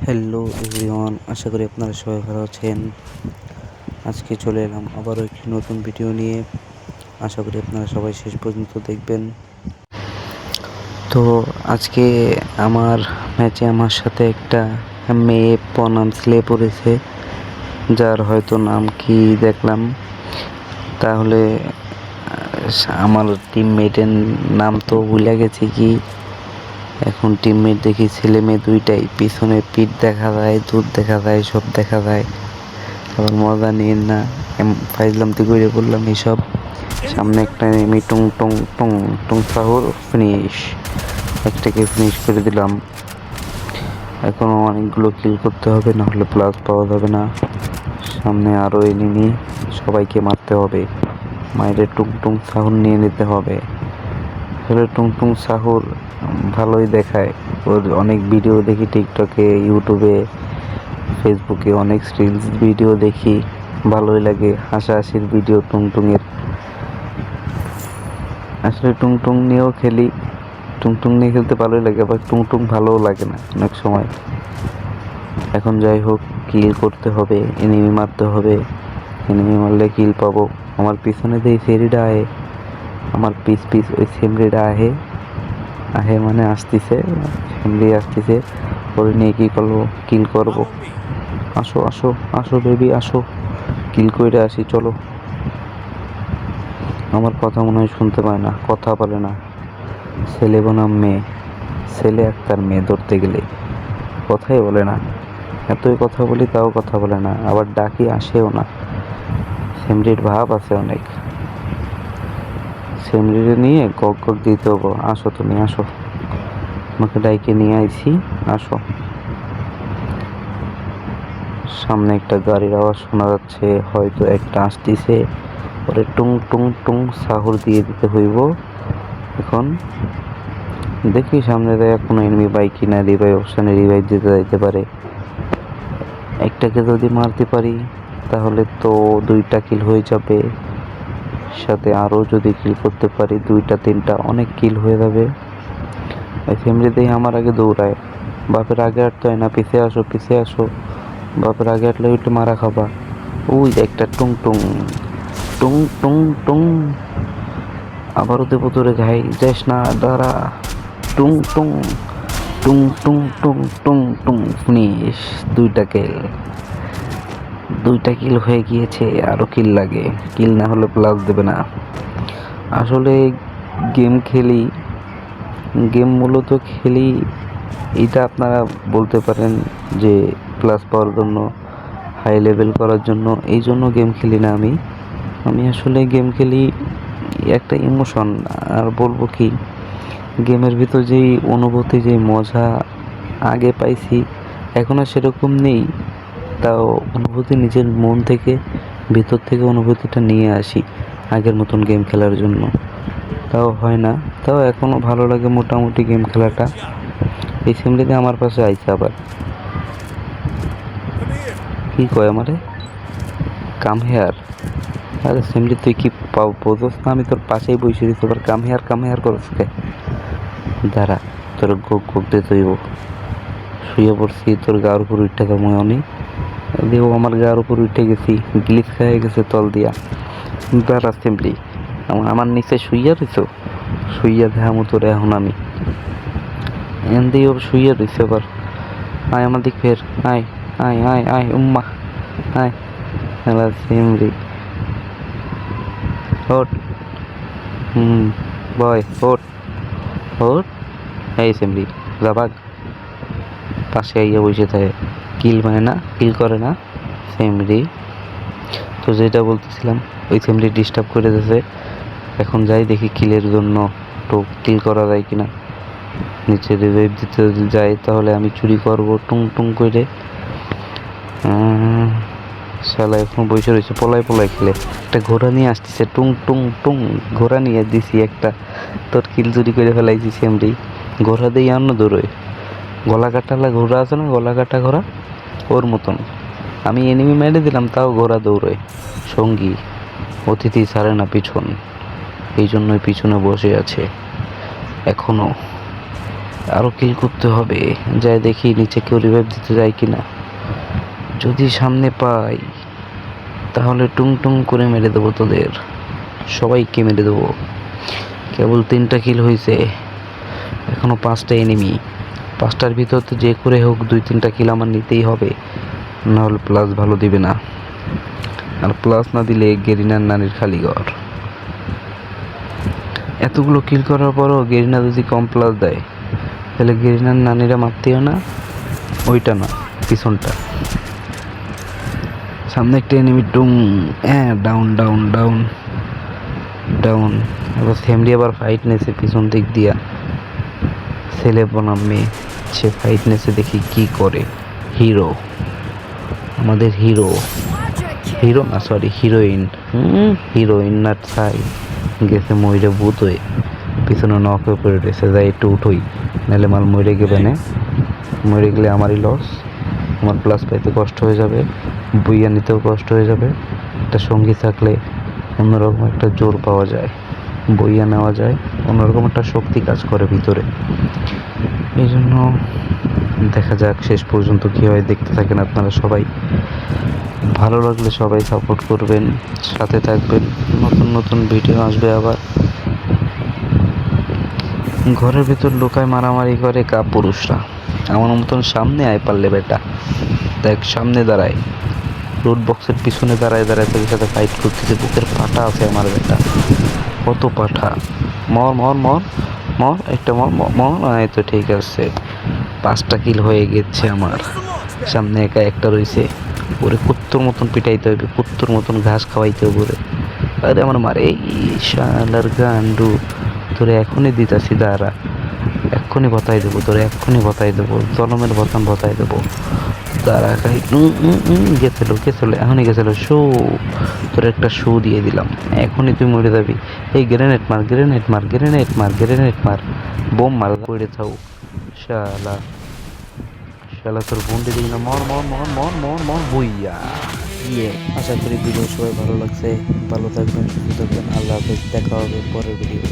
Hello everyone, আশা করি আপনারা সবাই ভালো আছেন। আজকে চলে এলাম আবারও একটি নতুন ভিডিও নিয়ে। আশা করি আপনারা সবাই শেষ পর্যন্ত দেখবেন। তো আজকে আমার ম্যাচে আমার সাথে একটা মেয়ে বনাম স্লে পড়েছে, যার হয়তো নাম কি দেখলাম। তাহলে আমার টিমমেটের নাম তো ভুলে গেছি কি। এখন টিমমেট দেখি ছেলে মেয়ে দুইটাই, পিছনে পিঠ দেখা যায়, দুধ দেখা যায়, সব দেখা যায়। আবার মজা নিন না, ফাইজলামতি করে বললাম এইসব। সামনে একটা এনিমি, টুং টুং টুং টুং সাহুর ফিনিশ, একটাকে ফিনিশ করে দিলাম। এখনও অনেকগুলো কিল করতে হবে, না হলে প্লাস পাওয়া যাবে না। সামনে আরও এনিমি, সবাইকে মারতে হবে, মাইরে টুং টুং সাহুর নিয়ে নিতে হবে। আসলে টুং টুং সাহুর ভালোই দেখায়, ওর অনেক ভিডিও দেখি টিকটকে, ইউটিউবে, ফেসবুকে অনেক রিলস ভিডিও দেখি, ভালোই লাগে হাসাহাসির ভিডিও টুংটুংয়ের। আসলে টুংটুং নিয়েও খেলি, টুংটুং নিয়ে খেলতে ভালোই লাগে, আবার টুংটুং ভালোও লাগে না অনেক সময়। এখন যাই হোক, কিল করতে হবে, এনিমি মারতে হবে, এনিমি মারলে কিল পাবো। আমার পিছনে যে ফেরিটা আহে, আমার পিস পিস ওই সেমরিটা আহে, আহে মানে আসতেছে, সেমরি আসতেছে, ওরে নিয়ে কি করবো, কিল করবো। আসো আসো আসো বেবি আসো, কিল করে আসি চলো। আমার কথা মনে হয় শুনতে পায় না, কথা বলে না। ছেলে বনাম মেয়ে, ছেলে একটার মেয়ে ধরতে গেলে কথাই বলে না। এতই কথা বলি তাও কথা বলে না, আবার ডাকি আসেও না। সেমরির ভাব আছে অনেক, সেমরিরে নিয়ে কক কক দিতে হবো। আসো তুমি আসো, আমাকে ডাইকে নিয়ে আইছি, আসো। সামনে একটা গাড়ির আওয়াজ শোনা যাচ্ছে, হয়তো একটা আসতেছে, পরে টুং টুং টুং সাহুর দিয়ে দিতে হইব। এখন দেখি সামনে দেয় কোনো এনিমি বাইক কিনা রিভাইভ অপশানে রিভাইভ দিতে যাইতে পারে। একটাকে যদি মারতে পারি তাহলে তো 2টা কিল হয়ে যাবে, সাথে আরও যদি কিল করতে পারি 2টা 3টা অনেক কিল হয়ে যাবে। এই ফ্যামিলিতেই আমার আগে দৌড়ায়, বাপের আগে হাঁটতে হয় না, পিছে আসো পিছে আসো, বাপের আগে হাঁটলে ওইটা মারা খাবা। ওই একটা টুং টুং টুং টুং টুং, আবারও দেবো তোরে, ঘাই যাস না, দাঁড়া। টুং টুং টুং টুং টুং টুং টুং ফিনিশ, 2টা কিল হয়ে গিয়েছে, আরও কিল লাগে, কিল না হলে প্লাস দেবে না। আসলে গেম খেলি, গেম মূলত খেলি, এটা আপনারা বলতে পারেন যে প্লাস পাওয়ার জন্য, হাই লেভেল করার জন্য। এই জন্য গেম খেলি না আমি, আমি আসলে গেম খেলি একটা ইমোশন। আর বলবো কি, গেমের ভিতর যেই অনুভূতি, যেই মজা আগে পাইছি এখন আর সেরকম নেই। তাও অনুভূতি নিজের মন থেকে, ভিতর থেকে অনুভূতিটা নিয়ে আসি আগের মতন গেম খেলার জন্য। তাও হয় না, তাও এখনও ভালো লাগে মোটামুটি গেম খেলাটা। এই সিমলিতে আমার পাশে আইছে আবার, কি কয় আমারে, কাম হেয়ার। আরে সিমলি তুই কি বোঝস না, আমি তোর পাশেই বসে দিচ্ছি, আবার কাম হেয়ার করস কে? দাঁড়া, তোর গোক গোক দিয়ে তৈব, শুয়ে পড়ছি, তোর গার উপর উঠে যাবো অনেক। দেহ আমার গার উপর উঠে গেছি, গ্লিচ খেয়ে গেছে তল দিয়া। দাঁড়া সিম্পলি, আমার নিচে শুইয়া রইছ, শুইয়া দেখা মতো এখন আমি এখান দিয়ে শুইয়া রইছে আবার। আয় আমার দিক ফের, আয় আয় আয় আয় উম্মা, আয় খেলা সিমরি, ওট, বয় ওট ওট। এই সিমরি যাবাগ, পাশে আইয়া বসে থাকে, কিল মানে না, কিল করে না সিমরি। তো যেটা বলতেছিলাম, ওই সিমরি ডিস্টার্ব করে দিয়েছে। এখন যাই দেখি কিলের জন্য, তো কিল করা যায় কিনা। নিচে রিভাইভ দিতে যদি যাই তাহলে আমি চুরি করবো টুং টুং করে। শালা এখন বসে রয়েছে, পলাই পলাই খেলে, একটা ঘোড়া নিয়ে আসতেছে, টুং টুং টুং, ঘোড়া নিয়ে দিছি একটা, তোর কিল চুরি করে ফেলাইছি সেমরি। ঘোড়া দিয়ে অন্য দৌড়োয়, গলা কাটালা ঘোড়া আছে না, গলা কাটা ঘোড়া, ওর মতন। আমি এনিমি মেরে দিলাম তাও ঘোড়া দৌড়োয়। সঙ্গী অতিথি ছাড়ে না পিছন, এই জন্যই পিছনে বসে আছে এখনো। আরও কিল করতে হবে। যাই দেখি নিচে কেউ রিভাইভ দিতে যায় কিনা। যদি সামনে পাই তাহলে টুং টুং করে মেরে দেবো তোদের, সবাইকে মেরে দেবো। কেবল 3টা কিল হয়েছে, এখনো 5টা এনিমি। 5টার ভিতর তো যে করে হোক 2-3টা কিল আমার নিতেই হবে, নাহলে প্লাস ভালো দিবে না। আর প্লাস না দিলে গেরিনার নানির খালি ঘর। এতগুলো কিল করার পরও গেরিনা যদি কম প্লাস দেয় তাহলে গেরিনার নানিরা মারতেও না, ওইটা না পিছনটা। সামনে একটা এনিমি, টুং। হ্যাঁ, ডাউন ডাউন ডাউন ডাউন। এবার ফ্যামিলি আবার ফাইট নেছে পিছন দিক দিয়া। ছেলে বনাম মেয়ে, সে ফাইট নেছে, দেখি কি করে। হিরো, আমাদের হিরো, হিরো না সরি হিরোইন। হিরোইন না ছাই গেছে ময়ূরে ভূত হয়ে, পিছনে নক হয়ে পড়ে রয়েছে। যাই একটু উঠোই, নাহলে মাল মরে গেবে না। মরে গেলে আমারই লস, আমার প্লাস পাইতে কষ্ট হয়ে যাবে, বইয়া নিতেও কষ্ট হয়ে যাবে। একটা সঙ্গী থাকলে অন্যরকম একটা জোর পাওয়া যায়, বইয়া নেওয়া যায়, অন্যরকম একটা শক্তি কাজ করে ভিতরে। এই জন্য দেখা যাক শেষ পর্যন্ত কী হয়, দেখতে থাকেন আপনারা সবাই। ভালো লাগলে সবাই সাপোর্ট করবেন, সাথে থাকবেন। নতুন নতুন ভিডিও আসবে আবার। ঘরের ভিতর লুকায় মারামারি করে পুরুষরা, আমার মতন সামনে আয় পারলে বেটা। দেখ সামনে দাঁড়ায়, রোড বক্সের পিছনে দাঁড়ায় দাঁড়ায় তোদের সাথে ফাইট করতেছে। বুকের পাঠা আছে আমার বেটা, কত পাঠা। মর মর মর মর, একটা মর মর। এই তো ঠিক আছে, 5টা কিল হয়ে গেছে আমার। সামনে একা একটা রয়েছে, ওরে কুত্তর মতন পিটাইতে হবে, কুত্তর মতন ঘাস খাওয়াইতে হবে ওরে। আরে আমার মারে, এই শালার গান্ডু, তোরে এখনই দিতাছি দাঁড়া, এক্ষুনি বতাই দেবো তোরে, এক্ষুনি বতাই দেবো, জলমের বতান বতাই দেবো দাঁড়া। খাই গেছিল গেছিল, এখনই গেছিল। শু, তোর একটা শু দিয়ে দিলাম, এখনই তুই মরে যাবি। এই গ্রেনেড মার, গ্রেনেড মার, গ্রেনেড মার, গ্রেনেড মার, বোম মার, পড়ে থাও শালা। শালা তোর বন্ডে দিই না, মর মর মর মর মর মর, বইয়া। আশা করি ভিডিও সবাই ভালো লাগছে। ভালো থাকবেন, সুস্থ থাকবেন। আল্লাহ হাফেজ, দেখা হবে পরের ভিডিও।